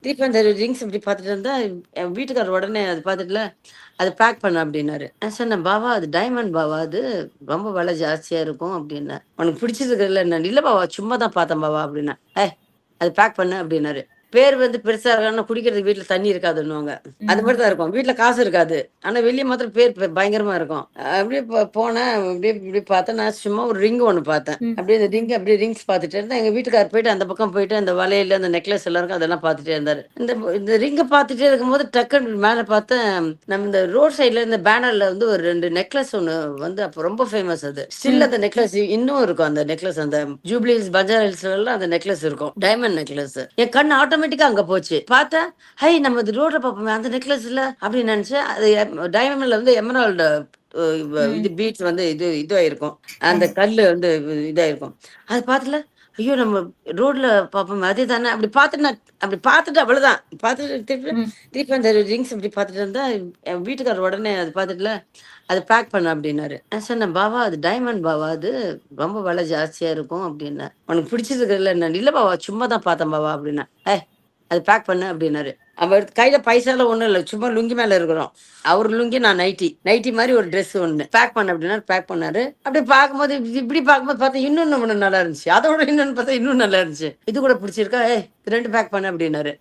திருப்பி அந்த ரிங்ஸ் இப்படி பார்த்துட்டு இருந்தா, என் வீட்டுக்காரர் உடனே அத பார்த்துட்டுல, "அத பேக் பண்ணு" அப்படின்னாரு. நான் சொன்னேன், "பாவா அது டைமண்ட் பாவா அது. ரொம்ப விலை ஜாஸ்தியா இருக்கும்" அப்படின்னேன். "உனக்கு பிடிச்சிருக்குல்ல" "இல்ல பாவா சும்மா தான் பார்த்தேன் பாவா" அப்படின்னேன். "ஏய் அது பேக் பண்ணு" அப்படின்னாரு. பேர் வந்து பெருசா இருக்கா குடிக்கிறதுக்கு வீட்ல தண்ணி இருக்காதுன்னுவாங்க. அது ம். மாரி தான் இருக்கும். வீட்ல காசு இருக்காது. ஆனா வெளிய மாத்திரம் பேர் பயங்கரமா இருக்கும். அப்படியே போனேன். அப்படியே இப்படி பார்த்தேன். நான் சும்மா ஒரு ரிங் ஒண்ணு பார்த்தேன். ம். அப்படியே அந்த ரிங் அப்படியே ரிங்ஸ் பார்த்துட்டே இருந்தேன். எங்க வீட்டுக்காரர் போயிட்டு அந்த பக்கம் போயிட்டு அந்த வளையல், அந்த நெக்லஸ் எல்லாம் இருக்கும். அதெல்லாம் பார்த்துட்டே இருந்தாரு. இந்த ரிங்க பார்த்துட்டே இருக்கும்போது டக்குன்னு மேல பார்த்தேன். நம்ம இந்த ரோட் சைடுல இந்த பேனர்ல வந்து ஒரு 2 நெக்லஸ் ஒண்ணு வந்து அப்ப ரொம்ப ஃபேமஸ் அது. ஸ்டில் ம். அந்த நெக்லஸ் இன்னும் இருக்கும். அந்த நெக்லஸ் அந்த ஜூப்ளி ஹில்ஸ், பஜார் ஹில்ஸ்லலாம் அந்த நெக்லஸ் இருக்கும். Diamond necklace. என் கண் ஆட்டோமேட்டிக்கா அங்க போச்சு. பார்த்தா, ஹை நம்ம இது ரோட்ல பார்ப்போமே அந்த நெக்லஸ் இல்ல அப்படின்னு நினைச்சேன். அது டைமண்ட்ல வந்து எமரால்டு இது ம். பீட்ஸ் வந்து இதுவாயிருக்கும். அந்த ஆமா. கல்லு வந்து இதாயிருக்கும். அது பார்த்துல, ஐயோ! நம்ம ரோட்ல பார்ப்போமே அதேதானே அப்படி பார்த்துட்டு அப்படி பார்த்துட்டு அவ்வளோதான். பார்த்துட்டு திருப்பி ம். திருப்பி அந்த ரிங்ஸ் இப்படி பார்த்துட்டு இருந்தா, என் வீட்டுக்காரர் உடனே அத பார்த்துட்டுல, "அத பேக் பண்ணு" அப்படின்னாரு. நான் சொன்னேன், "பாவா அது டைமண்ட் பாவா அது. ரொம்ப விலை ஜாஸ்தியா இருக்கும்" அப்படின்னேன். "உனக்கு பிடிச்சிருக்குல்ல" "இல்ல பாவா சும்மா தான் பார்த்தேன் பாவா" அப்படின்னேன். "ஏய் அது பேக் பண்ணு" அப்படின்னாரு. அவர் கையில பைசாலாம் ஒண்ணும் இல்ல. சும்மா லுங்கி மேல இருக்கிறோம். அவரு லுங்கி, நான் நைட்டி. நைட்டி மாரி ஒரு ட்ரெஸ் ஒண்ணு. பேக் பண்ணு அப்படின்னாரு, பேக் பண்ணாரு. அப்படியே பார்க்கும்போது இப்படி பார்க்கும்போது பார்த்தா இன்னொன்னு ஒண்ணு நல்லா இருந்துச்சு. அதோட இன்னொன்னு பார்த்தா இன்னும் நல்லா இருந்துச்சு. "இது கூட பிடிச்சிருக்கா? ஏய் இது 2 பேக் பண்ணு" அப்படின்னாரு.